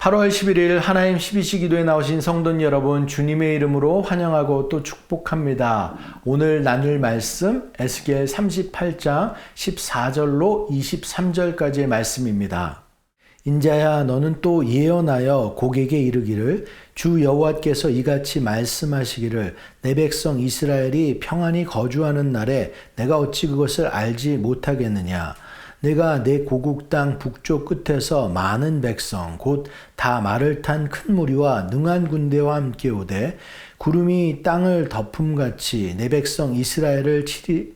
8월 11일 하나님 12시 기도에 나오신 성도님 여러분, 주님의 이름으로 환영하고 또 축복합니다. 오늘 나눌 말씀 에스겔 38장 14절로 23절까지의 말씀입니다. 인자야, 너는 또 예언하여 곡에게 이르기를 주 여호와께서 이같이 말씀하시기를 내 백성 이스라엘이 평안히 거주하는 날에 내가 어찌 그것을 알지 못하겠느냐. 내가 내 고국 땅 북쪽 끝에서 많은 백성 곧 다 말을 탄 큰 무리와 능한 군대와 함께 오되 구름이 땅을 덮음같이 내 백성 이스라엘을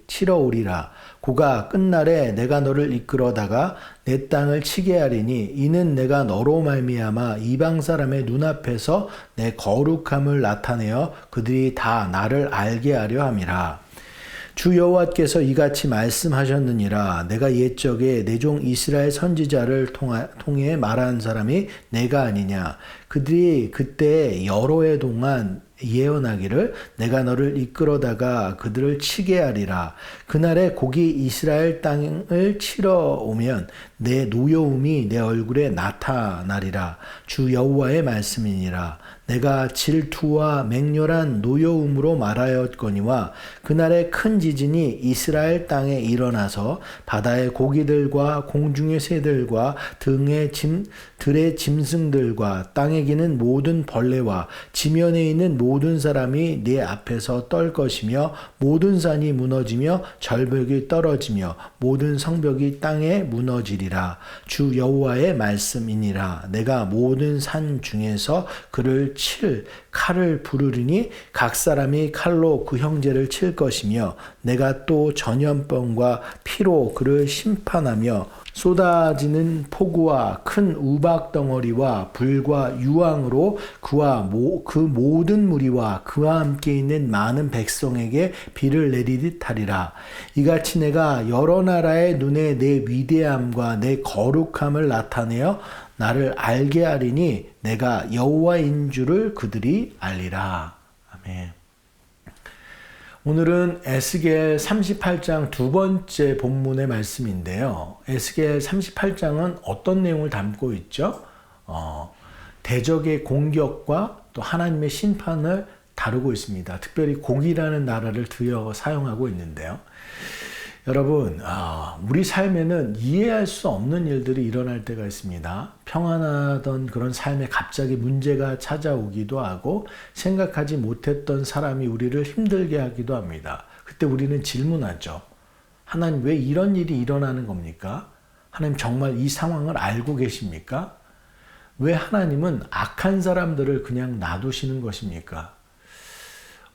치러 오리라. 고가 끝날에 내가 너를 이끌어다가 내 땅을 치게 하리니 이는 내가 너로 말미암아 이방 사람의 눈앞에서 내 거룩함을 나타내어 그들이 다 나를 알게 하려 함이라. 주 여호와께서 이같이 말씀하셨느니라. 내가 옛적에 내 종 이스라엘 선지자를 통해 말한 사람이 내가 아니냐. 그들이 그때 여러 해 동안 예언하기를 내가 너를 이끌어다가 그들을 치게 하리라. 그날에 곡이 이스라엘 땅을 치러 오면 내 노여움이 내 얼굴에 나타나리라. 주 여호와의 말씀이니라. 내가 질투와 맹렬한 노여움으로 말하였거니와 그날에 큰 지진이 이스라엘 땅에 일어나서 바다의 고기들과 공중의 새들과 들의 짐승들과 땅에 기는 모든 벌레와 지면에 있는 모든 사람이 네 앞에서 떨 것이며 모든 산이 무너지며 절벽이 떨어지며 모든 성벽이 땅에 무너지리라. 주 여호와의 말씀이니라. 내가 모든 산 중에서 그를 칠 칼을 부르리니 각 사람이 칼로 그 형제를 칠 것이며 내가 또 전염병과 피로 그를 심판하며 쏟아지는 폭우와 큰 우박 덩어리와 불과 유황으로 그와 그 모든 무리와 그와 함께 있는 많은 백성에게 비를 내리듯 하리라. 이같이 내가 여러 나라의 눈에 내 위대함과 내 거룩함을 나타내어 나를 알게 하리니 내가 여호와인 줄을 그들이 알리라. 아멘. 오늘은 에스겔 38장 두 번째 본문의 말씀인데요. 에스겔 38장은 어떤 내용을 담고 있죠? 대적의 공격과 또 하나님의 심판을 다루고 있습니다. 특별히 곡이라는 나라를 들여 사용하고 있는데요. 여러분, 우리 삶에는 이해할 수 없는 일들이 일어날 때가 있습니다. 평안하던 그런 삶에 갑자기 문제가 찾아오기도 하고 생각하지 못했던 사람이 우리를 힘들게 하기도 합니다. 그때 우리는 질문하죠. 하나님, 왜 이런 일이 일어나는 겁니까? 하나님, 정말 이 상황을 알고 계십니까? 왜 하나님은 악한 사람들을 그냥 놔두시는 것입니까?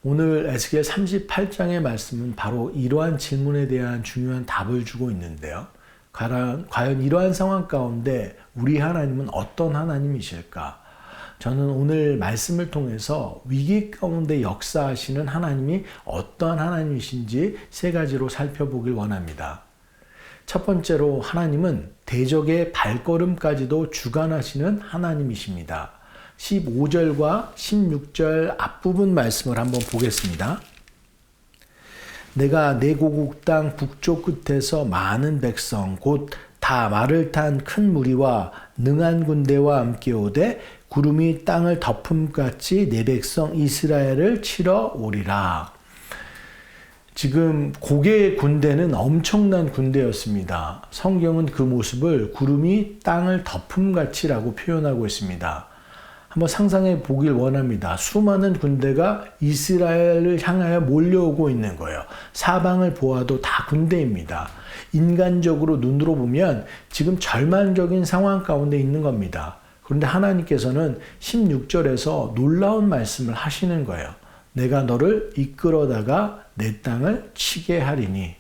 오늘 에스겔 38장의 말씀은 바로 이러한 질문에 대한 중요한 답을 주고 있는데요. 과연 이러한 상황 가운데 우리 하나님은 어떤 하나님이실까? 저는 오늘 말씀을 통해서 위기 가운데 역사하시는 하나님이 어떤 하나님이신지 세 가지로 살펴보길 원합니다. 첫 번째로 하나님은 대적의 발걸음까지도 주관하시는 하나님이십니다. 15절과 16절 앞부분 말씀을 한번 보겠습니다. 내가 내 고국 땅 북쪽 끝에서 많은 백성 곧 다 말을 탄 큰 무리와 능한 군대와 함께 오되 구름이 땅을 덮음같이 내 백성 이스라엘을 치러 오리라. 지금 곡의 군대는 엄청난 군대였습니다. 성경은 그 모습을 구름이 땅을 덮음같이라고 표현하고 있습니다. 한번 상상해 보길 원합니다. 수많은 군대가 이스라엘을 향하여 몰려오고 있는 거예요. 사방을 보아도 다 군대입니다. 인간적으로 눈으로 보면 지금 절망적인 상황 가운데 있는 겁니다. 그런데 하나님께서는 16절에서 놀라운 말씀을 하시는 거예요. 내가 너를 이끌어다가 내 땅을 치게 하리니.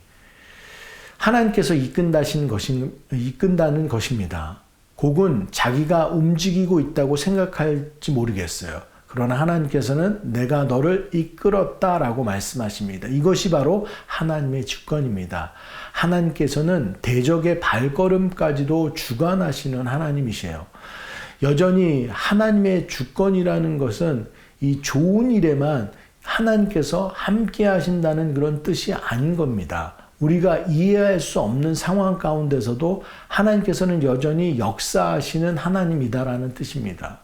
하나님께서 이끈다는 것입니다. 곡은 자기가 움직이고 있다고 생각할지 모르겠어요. 그러나 하나님께서는 내가 너를 이끌었다라고 말씀하십니다. 이것이 바로 하나님의 주권입니다. 하나님께서는 대적의 발걸음까지도 주관하시는 하나님이세요. 여전히 하나님의 주권이라는 것은 이 좋은 일에만 하나님께서 함께 하신다는 그런 뜻이 아닌 겁니다. 우리가 이해할 수 없는 상황 가운데서도 하나님께서는 여전히 역사하시는 하나님이다라는 뜻입니다.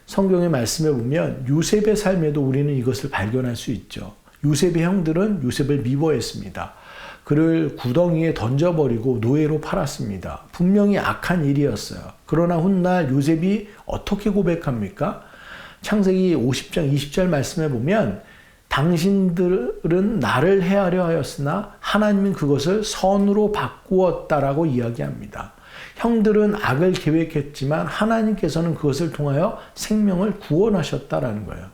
성경의 말씀에 보면 요셉의 삶에도 우리는 이것을 발견할 수 있죠. 요셉의 형들은 요셉을 미워했습니다. 그를 구덩이에 던져버리고 노예로 팔았습니다. 분명히 악한 일이었어요. 그러나 훗날 요셉이 어떻게 고백합니까? 창세기 50장 20절 말씀에 보면 당신들은 나를 해하려 하였으나 하나님은 그것을 선으로 바꾸었다라고 이야기합니다. 형들은 악을 계획했지만 하나님께서는 그것을 통하여 생명을 구원하셨다라는 거예요.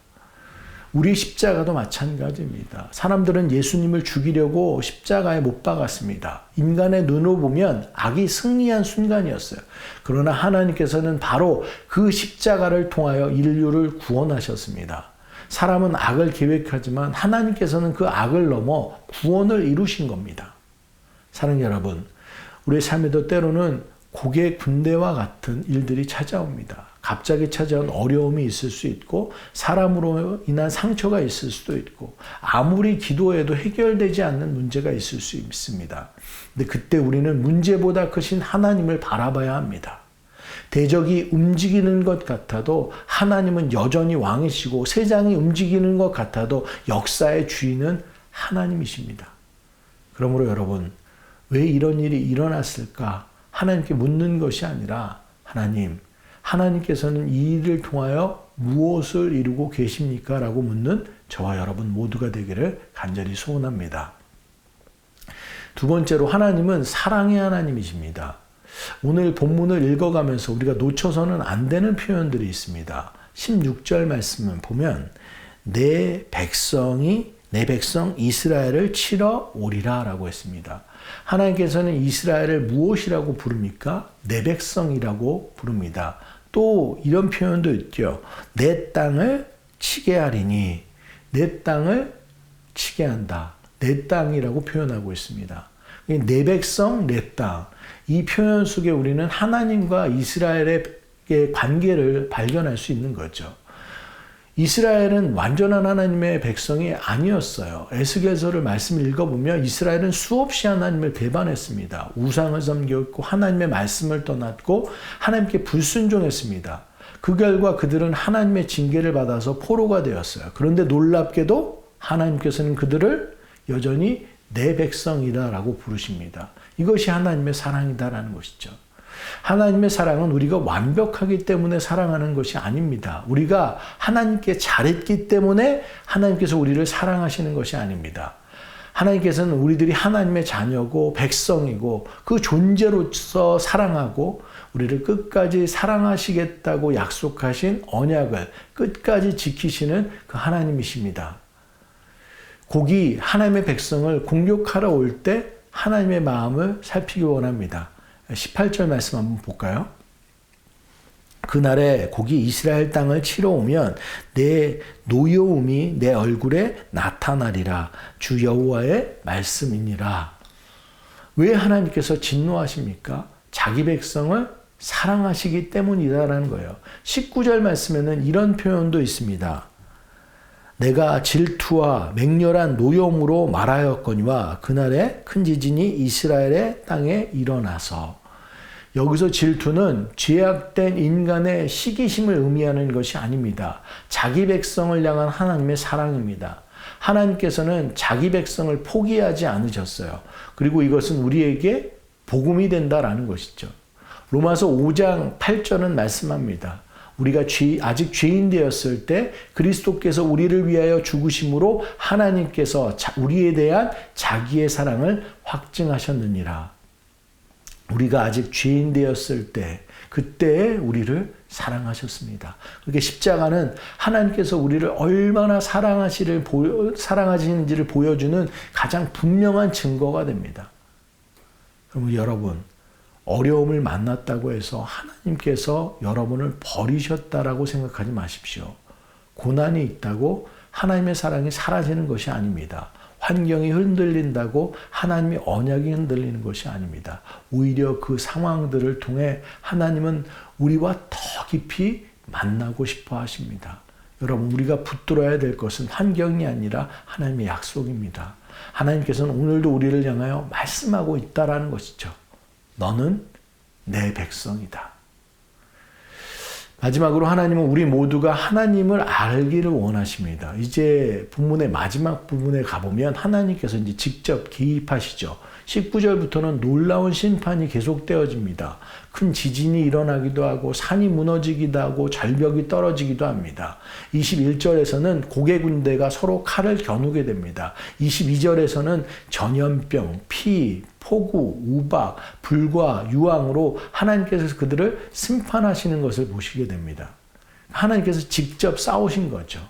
우리 십자가도 마찬가지입니다. 사람들은 예수님을 죽이려고 십자가에 못 박았습니다. 인간의 눈으로 보면 악이 승리한 순간이었어요. 그러나 하나님께서는 바로 그 십자가를 통하여 인류를 구원하셨습니다. 사람은 악을 계획하지만 하나님께서는 그 악을 넘어 구원을 이루신 겁니다. 사랑하는 여러분, 우리의 삶에도 때로는 고개 군대와 같은 일들이 찾아옵니다. 갑자기 찾아온 어려움이 있을 수 있고 사람으로 인한 상처가 있을 수도 있고 아무리 기도해도 해결되지 않는 문제가 있을 수 있습니다. 근데 그때 우리는 문제보다 크신 하나님을 바라봐야 합니다. 대적이 움직이는 것 같아도 하나님은 여전히 왕이시고 세상이 움직이는 것 같아도 역사의 주인은 하나님이십니다. 그러므로 여러분, 왜 이런 일이 일어났을까? 하나님께 묻는 것이 아니라 하나님께서는 이 일을 통하여 무엇을 이루고 계십니까? 라고 묻는 저와 여러분 모두가 되기를 간절히 소원합니다. 두 번째로 하나님은 사랑의 하나님이십니다. 오늘 본문을 읽어가면서 우리가 놓쳐서는 안 되는 표현들이 있습니다. 16절 말씀을 보면 내 백성 이스라엘을 치러 오리라 라고 했습니다. 하나님께서는 이스라엘을 무엇이라고 부릅니까? 내 백성이라고 부릅니다. 또 이런 표현도 있죠. 내 땅을 치게 하리니, 내 땅을 치게 한다. 내 땅이라고 표현하고 있습니다. 내 백성, 내 땅. 이 표현 속에 우리는 하나님과 이스라엘의 관계를 발견할 수 있는 거죠. 이스라엘은 완전한 하나님의 백성이 아니었어요. 에스겔서를 말씀을 읽어보면 이스라엘은 수없이 하나님을 배반했습니다. 우상을 섬겼고 하나님의 말씀을 떠났고 하나님께 불순종했습니다. 그 결과 그들은 하나님의 징계를 받아서 포로가 되었어요. 그런데 놀랍게도 하나님께서는 그들을 여전히 내 백성이다라고 부르십니다. 이것이 하나님의 사랑이다라는 것이죠. 하나님의 사랑은 우리가 완벽하기 때문에 사랑하는 것이 아닙니다. 우리가 하나님께 잘했기 때문에 하나님께서 우리를 사랑하시는 것이 아닙니다. 하나님께서는 우리들이 하나님의 자녀고 백성이고 그 존재로서 사랑하고 우리를 끝까지 사랑하시겠다고 약속하신 언약을 끝까지 지키시는 그 하나님이십니다. 곡이 하나님의 백성을 공격하러 올 때 하나님의 마음을 살피기 원합니다. 18절 말씀 한번 볼까요? 그날에 곡이 이스라엘 땅을 치러 오면 내 노여움이 내 얼굴에 나타나리라. 주 여호와의 말씀이니라. 왜 하나님께서 진노하십니까? 자기 백성을 사랑하시기 때문이다라는 거예요. 19절 말씀에는 이런 표현도 있습니다. 내가 질투와 맹렬한 노여움으로 말하였거니와 그날에 큰 지진이 이스라엘의 땅에 일어나서. 여기서 질투는 죄악된 인간의 시기심을 의미하는 것이 아닙니다. 자기 백성을 향한 하나님의 사랑입니다. 하나님께서는 자기 백성을 포기하지 않으셨어요. 그리고 이것은 우리에게 복음이 된다라는 것이죠. 로마서 5장 8절은 말씀합니다. 우리가 아직 죄인 되었을 때 그리스도께서 우리를 위하여 죽으심으로 하나님께서 우리에 대한 자기의 사랑을 확증하셨느니라. 우리가 아직 죄인 되었을 때 그때 우리를 사랑하셨습니다. 그렇게 십자가는 하나님께서 우리를 얼마나 사랑하시는지를 보여주는 가장 분명한 증거가 됩니다. 그럼 여러분, 어려움을 만났다고 해서 하나님께서 여러분을 버리셨다라고 생각하지 마십시오. 고난이 있다고 하나님의 사랑이 사라지는 것이 아닙니다. 환경이 흔들린다고 하나님의 언약이 흔들리는 것이 아닙니다. 오히려 그 상황들을 통해 하나님은 우리와 더 깊이 만나고 싶어 하십니다. 여러분, 우리가 붙들어야 될 것은 환경이 아니라 하나님의 약속입니다. 하나님께서는 오늘도 우리를 향하여 말씀하고 있다라는 것이죠. 너는 내 백성이다. 마지막으로 하나님은 우리 모두가 하나님을 알기를 원하십니다. 이제 본문의 마지막 부분에 가보면 하나님께서 이제 직접 개입하시죠. 19절부터는 놀라운 심판이 계속되어집니다. 큰 지진이 일어나기도 하고 산이 무너지기도 하고 절벽이 떨어지기도 합니다. 21절에서는 고개 군대가 서로 칼을 겨누게 됩니다. 22절에서는 전염병, 피, 폭우, 우박, 불과 유황으로 하나님께서 그들을 심판하시는 것을 보시게 됩니다. 하나님께서 직접 싸우신 거죠.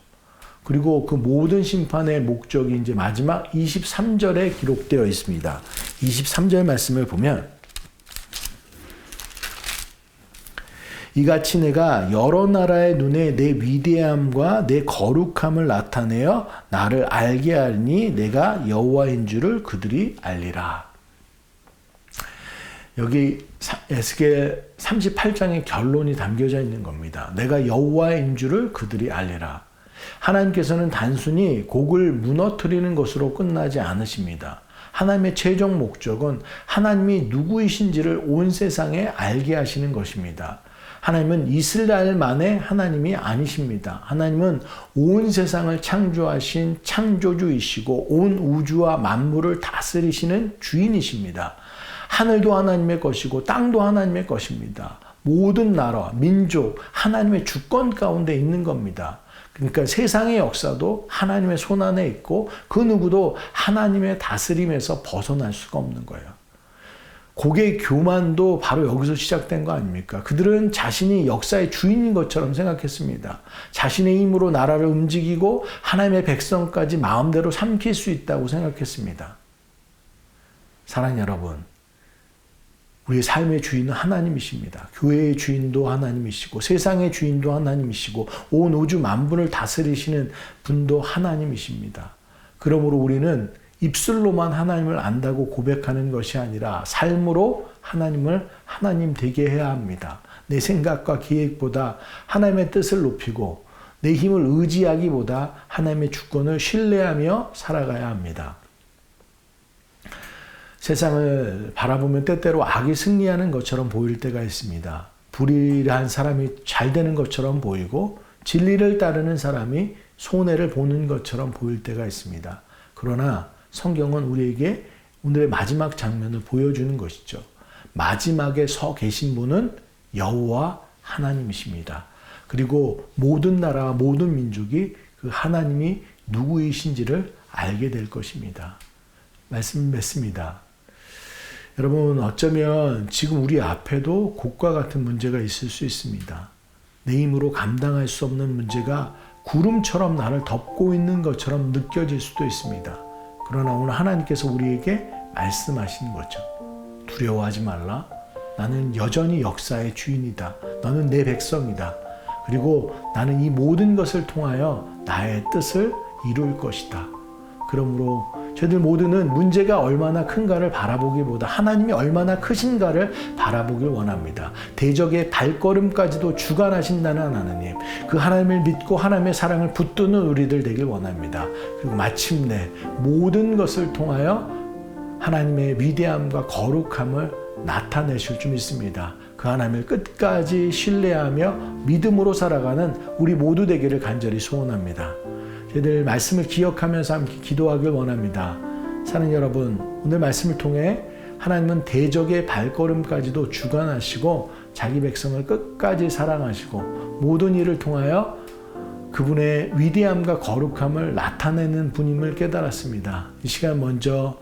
그리고 그 모든 심판의 목적이 이제 마지막 23절에 기록되어 있습니다. 23절 말씀을 보면 이같이 내가 여러 나라의 눈에 내 위대함과 내 거룩함을 나타내어 나를 알게 하니 내가 여호와인 줄을 그들이 알리라. 여기 에스겔 38장의 결론이 담겨져 있는 겁니다. 내가 여호와인 줄을 그들이 알리라. 하나님께서는 단순히 곡을 무너뜨리는 것으로 끝나지 않으십니다. 하나님의 최종 목적은 하나님이 누구이신지를 온 세상에 알게 하시는 것입니다. 하나님은 이스라엘만의 하나님이 아니십니다. 하나님은 온 세상을 창조하신 창조주이시고 온 우주와 만물을 다스리시는 주인이십니다. 하늘도 하나님의 것이고 땅도 하나님의 것입니다. 모든 나라, 민족, 하나님의 주권 가운데 있는 겁니다. 그러니까 세상의 역사도 하나님의 손안에 있고 그 누구도 하나님의 다스림에서 벗어날 수가 없는 거예요. 고개 교만도 바로 여기서 시작된 거 아닙니까? 그들은 자신이 역사의 주인인 것처럼 생각했습니다. 자신의 힘으로 나라를 움직이고 하나님의 백성까지 마음대로 삼킬 수 있다고 생각했습니다. 사랑하는 여러분, 우리의 삶의 주인은 하나님이십니다. 교회의 주인도 하나님이시고 세상의 주인도 하나님이시고 온 우주 만물을 다스리시는 분도 하나님이십니다. 그러므로 우리는 입술로만 하나님을 안다고 고백하는 것이 아니라 삶으로 하나님을 하나님 되게 해야 합니다. 내 생각과 계획보다 하나님의 뜻을 높이고 내 힘을 의지하기보다 하나님의 주권을 신뢰하며 살아가야 합니다. 세상을 바라보면 때때로 악이 승리하는 것처럼 보일 때가 있습니다. 불의한 사람이 잘 되는 것처럼 보이고 진리를 따르는 사람이 손해를 보는 것처럼 보일 때가 있습니다. 그러나 성경은 우리에게 오늘의 마지막 장면을 보여주는 것이죠. 마지막에 서 계신 분은 여호와 하나님이십니다. 그리고 모든 나라와 모든 민족이 그 하나님이 누구이신지를 알게 될 것입니다. 말씀 맺습니다. 여러분, 어쩌면 지금 우리 앞에도 곡과 같은 문제가 있을 수 있습니다. 내 힘으로 감당할 수 없는 문제가 구름처럼 나를 덮고 있는 것처럼 느껴질 수도 있습니다. 그러나 오늘 하나님께서 우리에게 말씀하시는 거죠. 두려워하지 말라. 나는 여전히 역사의 주인이다. 너는 내 백성이다. 그리고 나는 이 모든 것을 통하여 나의 뜻을 이룰 것이다. 그러므로 저희들 모두는 문제가 얼마나 큰가를 바라보기보다 하나님이 얼마나 크신가를 바라보길 원합니다. 대적의 발걸음까지도 주관하신다는 하나님, 그 하나님을 믿고 하나님의 사랑을 붙드는 우리들 되길 원합니다. 그리고 마침내 모든 것을 통하여 하나님의 위대함과 거룩함을 나타내실 줄 믿습니다. 그 하나님을 끝까지 신뢰하며 믿음으로 살아가는 우리 모두 되기를 간절히 소원합니다. 저희들 말씀을 기억하면서 함께 기도하길 원합니다. 사랑하는 여러분, 오늘 말씀을 통해 하나님은 대적의 발걸음까지도 주관하시고 자기 백성을 끝까지 사랑하시고 모든 일을 통하여 그분의 위대함과 거룩함을 나타내는 분임을 깨달았습니다. 이 시간 먼저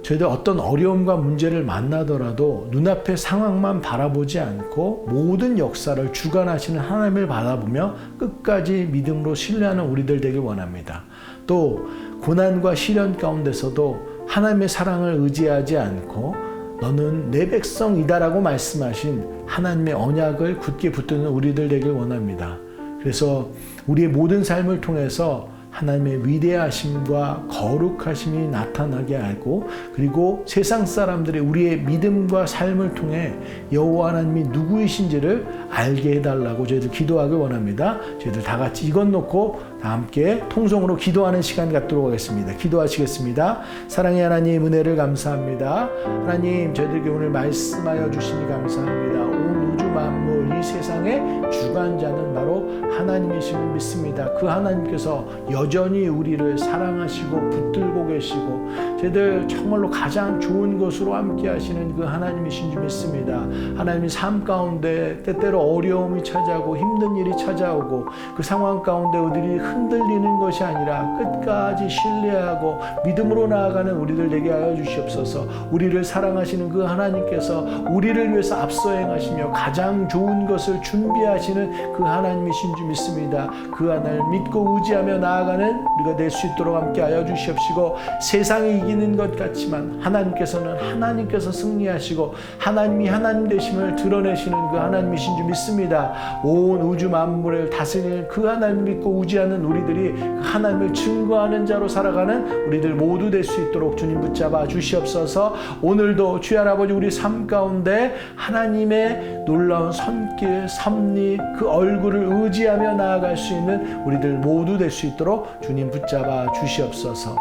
저희들 어떤 어려움과 문제를 만나더라도 눈앞의 상황만 바라보지 않고 모든 역사를 주관하시는 하나님을 바라보며 끝까지 믿음으로 신뢰하는 우리들 되길 원합니다. 또 고난과 시련 가운데서도 하나님의 사랑을 의지하지 않고 너는 내 백성이다라고 말씀하신 하나님의 언약을 굳게 붙드는 우리들 되길 원합니다. 그래서 우리의 모든 삶을 통해서 하나님의 위대하심과 거룩하심이 나타나게 하고, 그리고 세상 사람들이 우리의 믿음과 삶을 통해 여호와 하나님이 누구이신지를 알게 해달라고 저희들 기도하길 원합니다. 저희들 다 같이 이것 놓고 다 함께 통성으로 기도하는 시간 갖도록 하겠습니다. 기도하시겠습니다. 사랑의 하나님, 은혜를 감사합니다. 하나님, 저희들에게 오늘 말씀하여 주시니 감사합니다. 온 우주 만물 이 세상의 주관자는 바로 하나님이심을 믿습니다. 그 하나님께서 여전히 우리를 사랑하시고 붙들고 계시고 저희들 정말로 가장 좋은 것으로 함께 하시는 그 하나님이신 줄 믿습니다. 하나님이 삶 가운데 때때로 어려움이 찾아오고 힘든 일이 찾아오고 그 상황 가운데 우리들이 흔들리는 것이 아니라 끝까지 신뢰하고 믿음으로 나아가는 우리들 되게 하여 주시옵소서. 우리를 사랑하시는 그 하나님께서 우리를 위해서 앞서 행하시며 가장 좋은 것을 준비하시는 그 하나님이신 줄 믿습니다. 그 하나님을 믿고 의지하며 나아가는 우리가 될 수 있도록 함께 하여 주시옵시고, 세상이 이기는 것 같지만 하나님께서 승리하시고 하나님이 하나님 되심을 드러내시는 그 하나님이신 줄 믿습니다. 온 우주 만물을 다스리는 그 하나님을 믿고 의지하는 우리들이 그 하나님을 증거하는 자로 살아가는 우리들 모두 될 수 있도록 주님 붙잡아 주시옵소서. 오늘도 주의 아버지 우리 삶 가운데 하나님의 놀라운 손길, 섭리, 그 얼굴을 의지하며 나아갈 수 있는 우리들 모두 될 수 있도록 주님 붙잡아 주시옵소서.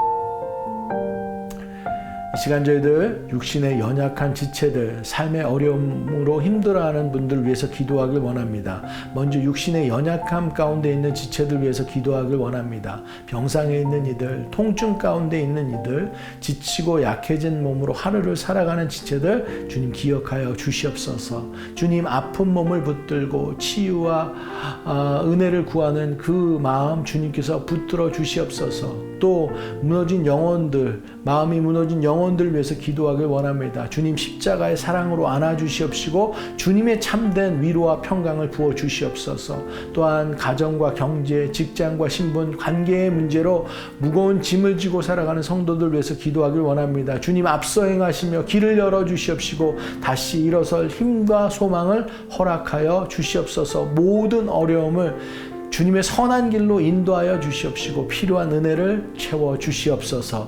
이 시간 저희들 육신의 연약한 지체들, 삶의 어려움으로 힘들어하는 분들 위해서 기도하길 원합니다. 먼저 육신의 연약함 가운데 있는 지체들 위해서 기도하길 원합니다. 병상에 있는 이들, 통증 가운데 있는 이들, 지치고 약해진 몸으로 하루를 살아가는 지체들 주님 기억하여 주시옵소서. 주님 아픈 몸을 붙들고 치유와 은혜를 구하는 그 마음 주님께서 붙들어 주시옵소서. 또 무너진 영혼들, 마음이 무너진 영혼들 위해서 기도하길 원합니다. 주님 십자가의 사랑으로 안아주시옵시고 주님의 참된 위로와 평강을 부어주시옵소서. 또한 가정과 경제, 직장과 신분, 관계의 문제로 무거운 짐을 지고 살아가는 성도들 위해서 기도하길 원합니다. 주님 앞서 행하시며 길을 열어주시옵시고 다시 일어설 힘과 소망을 허락하여 주시옵소서. 모든 어려움을 주님의 선한 길로 인도하여 주시옵시고 필요한 은혜를 채워 주시옵소서.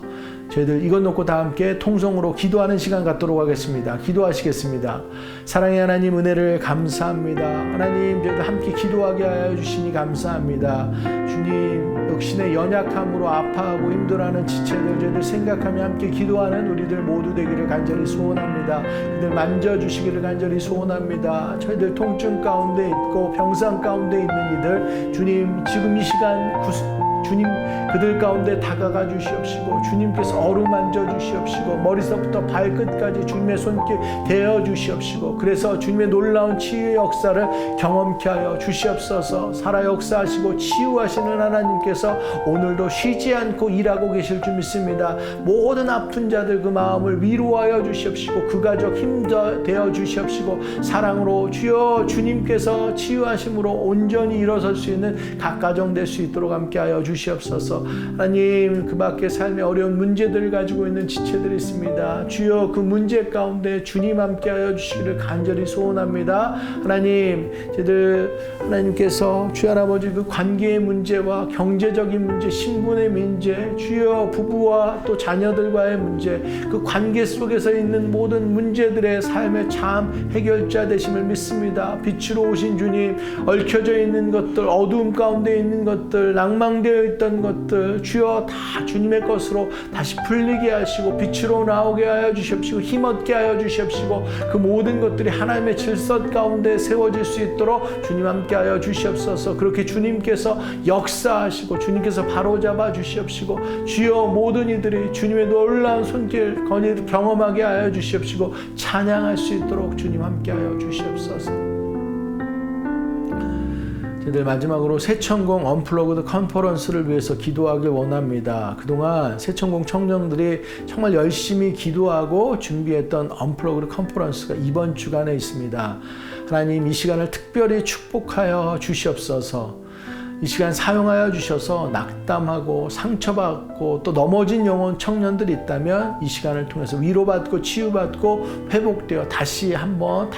저희들 이것 놓고 다 함께 통성으로 기도하는 시간 갖도록 하겠습니다. 기도하시겠습니다. 사랑의 하나님, 은혜를 감사합니다. 하나님, 저희들 함께 기도하게 하여 주시니 감사합니다. 주님, 육신의 연약함으로 아파하고 힘들어하는 지체들 저희들 생각하며 함께 기도하는 우리들 모두 되기를 간절히 소원합니다. 그들 만져주시기를 간절히 소원합니다. 저희들 통증 가운데 있고 병상 가운데 있는 이들 주님, 지금 이 시간 주님 그들 가운데 다가가 주시옵시고 주님께서 어루만져 주시옵시고 머리서부터 발끝까지 주님의 손길 대어 주시옵시고 그래서 주님의 놀라운 치유의 역사를 경험케 하여 주시옵소서. 살아 역사하시고 치유하시는 하나님께서 오늘도 쉬지 않고 일하고 계실 줄 믿습니다. 모든 아픈 자들 그 마음을 위로하여 주시옵시고 그 가족 힘되어 주시옵시고 사랑으로 주여 주님께서 치유하심으로 온전히 일어설 수 있는 각 가정 될 수 있도록 함께하여 주시옵소서. 하나님, 그 밖에 삶의 어려운 문제들을 가지고 있는 지체들이 있습니다. 주여 그 문제 가운데 주님 함께하여 주시기를 간절히 소원합니다. 하나님, 저희들 하나님께서 주여 아버지 그 관계의 문제와 경제적인 문제, 신분의 문제, 주여 부부와 또 자녀들과의 문제, 그 관계 속에서 있는 모든 문제들의 삶의 참 해결자 되심을 믿습니다. 빛으로 오신 주님, 얽혀져 있는 것들, 어두움 가운데 있는 것들, 낭망되어 있던 것들 주여 다 주님의 것으로 다시 풀리게 하시고 빛으로 나오게 하여 주시옵시고 힘없게 하여 주시옵시고 그 모든 것들이 하나님의 질서 가운데 세워질 수 있도록 주님 함께 하여 주시옵소서. 그렇게 주님께서 역사하시고 주님께서 바로잡아 주시옵시고 주여 모든 이들이 주님의 놀라운 손길 경험하게 하여 주시옵시고 찬양할 수 있도록 주님 함께 하여 주시옵소서. 저희들 마지막으로 새천공 언플러그드 컨퍼런스를 위해서 기도하길 원합니다. 그동안 새천공 청년들이 정말 열심히 기도하고 준비했던 언플러그드 컨퍼런스가 이번 주간에 있습니다. 하나님, 이 시간을 특별히 축복하여 주시옵소서. 이 시간 사용하여 주셔서 낙담하고 상처받고 또 넘어진 영혼 청년들이 있다면 이 시간을 통해서 위로받고 치유받고 회복되어 다시 한번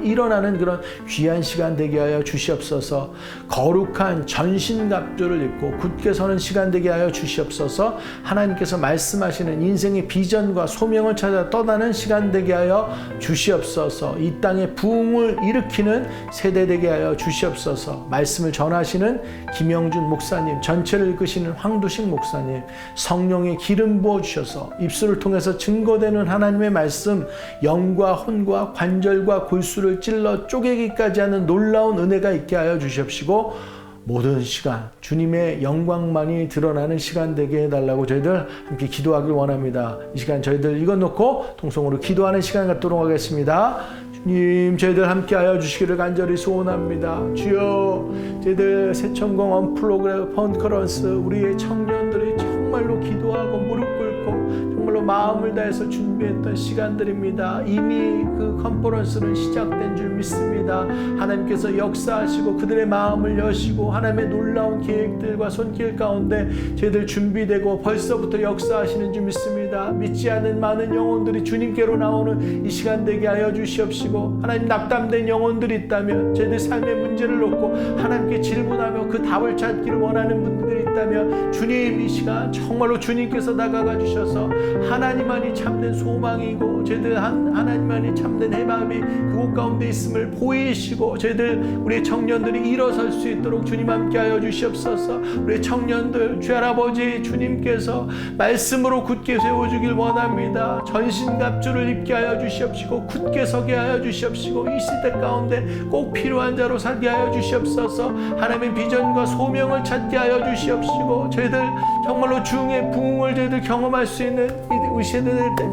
일어나는 그런 귀한 시간 되게 하여 주시옵소서. 거룩한 전신갑주를 입고 굳게 서는 시간 되게 하여 주시옵소서. 하나님께서 말씀하시는 인생의 비전과 소명을 찾아 떠나는 시간 되게 하여 주시옵소서. 이 땅에 부흥을 일으키는 세대 되게 하여 주시옵소서. 말씀을 전하시는 김영준 목사님, 전체를 이끄시는 황두식 목사님, 성령의 기름 부어주셔서 입술을 통해서 증거되는 하나님의 말씀, 영과 혼과 관절과 골수를 찔러 쪼개기까지 하는 놀라운 은혜가 있게 하여 주시옵시고 모든 시간 주님의 영광만이 드러나는 시간 되게 해달라고 저희들 함께 기도하길 원합니다. 이 시간 저희들 이것 놓고 통성으로 기도하는 시간 갖도록 하겠습니다. 주님, 저희들 함께 하여 주시기를 간절히 소원합니다. 주여, 저희들 새천공 언플로그램 컨퍼런스 우리의 청년들이 정말로 기도하고 무릎 꿇고 정말로 마음을 다해서 준비했던 시간들입니다. 이미 그 컨퍼런스는 시작된 줄 믿습니다. 하나님께서 역사하시고 그들의 마음을 여시고 하나님의 놀라운 계획들과 손길 가운데 저희들 준비되고 벌써부터 역사하시는 줄 믿습니다. 믿지 않는 많은 영혼들이 주님께로 나오는 이 시간 되게 하여 주시옵시고, 하나님 낙담된 영혼들이 있다면, 저희들 삶의 문제를 놓고 하나님께 질문하며 그 답을 찾기를 원하는 분들이 있다면 주님, 이 시간 정말로 주님께서 다가가 주셔서 하나님만이 참된 소망이고 저희들 하나님만이 참된 해방이 그곳 가운데 있음을 보이시고 저희들 우리 청년들이 일어설 수 있도록 주님 함께하여 주시옵소서. 우리 청년들 주할아버지 주님께서 말씀으로 굳게 세워주길 원합니다. 전신갑주를 입게 하여 주시옵시고 굳게 서게 하여 주시옵시고 이 시대 가운데 꼭 필요한 자로 살게 하여 주시옵소서. 하나님의 비전과 소명을 찾게 하여 주시옵시고 저희들 정말로 주의 부흥을 저희들 경험할 수 있는 우리 세대들,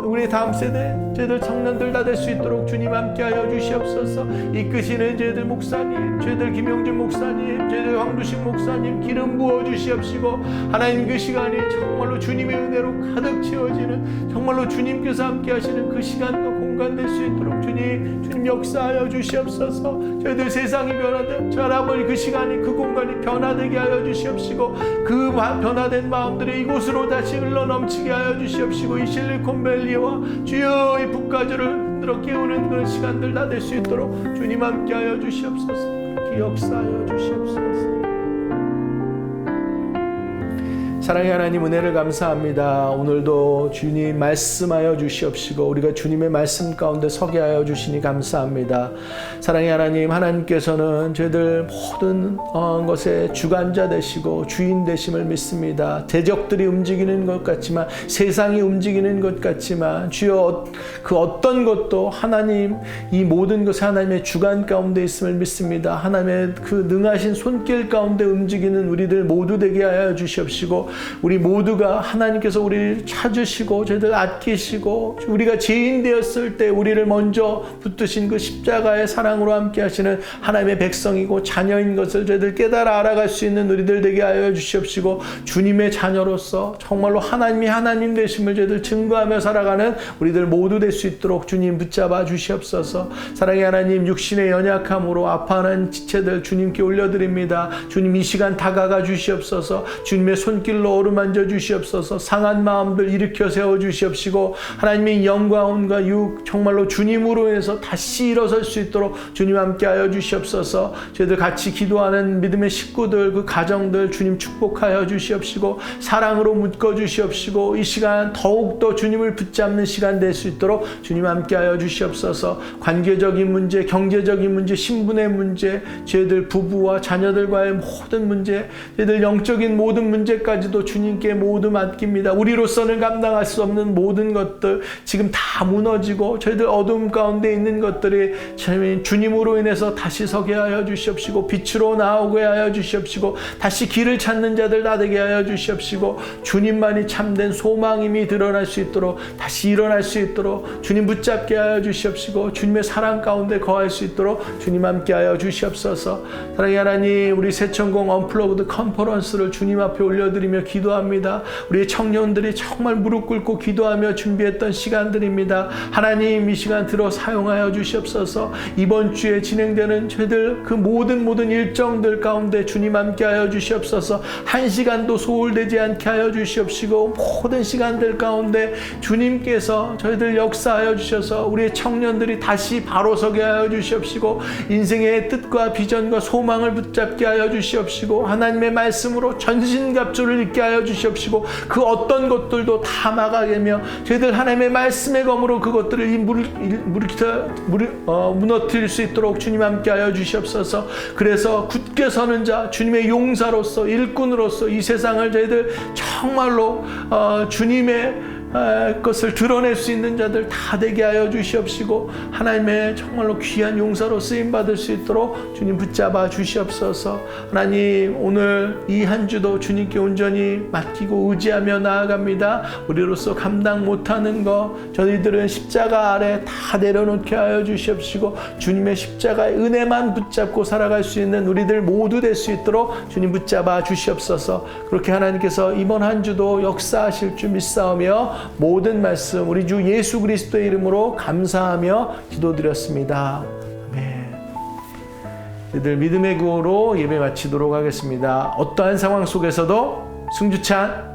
우리 다음 세대 저희들 청년들 다 될 수 있도록 주님 함께하여 주시옵소서. 이끄시는 저희들 목사님, 저희들 김영준 목사님, 저희들 황두식 목사님 기름 부어 주시옵시고 하나님 그 시간이 정말로 주님의 은혜로 가득 채워지는 정말로 주님께서 함께하시는 그 시간과 공간 될 수 있도록 주님 역사하여 주시옵소서. 저희들 세상이 변화된 저 할아버지 그 시간이 그 공간이 변화되게 하여 주시옵시고 그 변화된 마음들이 이곳으로 다시 흘러넘치게 하여 주시옵시고 이 실리콘밸리와 주여 이 북가주를 흔들어 깨우는 그런 시간들 다 될 수 있도록 주님 함께하여 주시옵소서. 그렇게 역사하여 주시옵소서. 사랑의 하나님, 은혜를 감사합니다. 오늘도 주님 말씀하여 주시옵시고 우리가 주님의 말씀 가운데 서게 하여 주시니 감사합니다. 사랑의 하나님, 하나님께서는 저희들 모든 것의 주관자 되시고 주인 되심을 믿습니다. 대적들이 움직이는 것 같지만, 세상이 움직이는 것 같지만 주여 그 어떤 것도 하나님, 이 모든 것이 하나님의 주관 가운데 있음을 믿습니다. 하나님의 그 능하신 손길 가운데 움직이는 우리들 모두 되게 하여 주시옵시고 우리 모두가 하나님께서 우리를 찾으시고 저희들 아끼시고 우리가 죄인 되었을 때 우리를 먼저 붙드신 그 십자가의 사랑으로 함께 하시는 하나님의 백성이고 자녀인 것을 저희들 깨달아 알아갈 수 있는 우리들 되게 하여 주시옵시고 주님의 자녀로서 정말로 하나님이 하나님 되심을 저희들 증거하며 살아가는 우리들 모두 될 수 있도록 주님 붙잡아 주시옵소서. 사랑의 하나님, 육신의 연약함으로 아파하는 지체들 주님께 올려드립니다. 주님 이 시간 다가가 주시옵소서. 주님의 손길로 어루만져 주시옵소서. 상한 마음들 일으켜 세워 주시옵시고 하나님의 영과 혼과 육 정말로 주님으로 해서 다시 일어설 수 있도록 주님 함께하여 주시옵소서. 저희들 같이 기도하는 믿음의 식구들, 그 가정들 주님 축복하여 주시옵시고 사랑으로 묶어 주시옵시고 이 시간 더욱더 주님을 붙잡는 시간 될 수 있도록 주님 함께하여 주시옵소서. 관계적인 문제, 경제적인 문제, 신분의 문제, 저희들 부부와 자녀들과의 모든 문제, 저희들 영적인 모든 문제까지도 주님께 모두 맡깁니다. 우리로서는 감당할 수 없는 모든 것들 지금 다 무너지고 저희들 어둠 가운데 있는 것들이 주님으로 인해서 다시 서게 하여 주시옵시고 빛으로 나오게 하여 주시옵시고 다시 길을 찾는 자들 다 되게 하여 주시옵시고 주님만이 참된 소망임이 드러날 수 있도록 다시 일어날 수 있도록 주님 붙잡게 하여 주시옵시고 주님의 사랑 가운데 거할 수 있도록 주님 함께 하여 주시옵소서. 사랑의 하나님, 우리 새천공 언플러그드 컨퍼런스를 주님 앞에 올려드리며 기도하며 기도합니다. 우리 청년들이 정말 무릎 꿇고 기도하며 준비했던 시간들입니다. 하나님 이 시간 들어 사용하여 주시옵소서. 이번 주에 진행되는 저희들 그 모든 일정들 가운데 주님 함께하여 주시옵소서. 한 시간도 소홀되지 않게 하여 주시옵시고 모든 시간들 가운데 주님께서 저희들 역사하여 주셔서 우리의 청년들이 다시 바로 서게 하여 주시옵시고 인생의 뜻과 비전과 소망을 붙잡게 하여 주시옵시고 하나님의 말씀으로 전신갑주를 입게 하여 주시옵시고 그 어떤 것들도 다 막아내며 저희들 하나님의 말씀의 검으로 그것들을 무너뜨릴 수 있도록 주님 함께 하여 주시옵소서. 그래서 굳게 서는 자 주님의 용사로서 일꾼으로서 이 세상을 저희들 정말로 주님의 것을 드러낼 수 있는 자들 다 되게 하여 주시옵시고 하나님의 정말로 귀한 용사로 쓰임받을 수 있도록 주님 붙잡아 주시옵소서. 하나님 오늘 이 한 주도 주님께 온전히 맡기고 의지하며 나아갑니다. 우리로서 감당 못하는 거 저희들은 십자가 아래 다 내려놓게 하여 주시옵시고 주님의 십자가의 은혜만 붙잡고 살아갈 수 있는 우리들 모두 될 수 있도록 주님 붙잡아 주시옵소서. 그렇게 하나님께서 이번 한 주도 역사하실 줄 믿사오며 모든 말씀 우리 주 예수 그리스도의 이름으로 감사하며 기도드렸습니다. 아멘. 이들 믿음의 구호로 예배 마치도록 하겠습니다. 어떠한 상황 속에서도 승주찬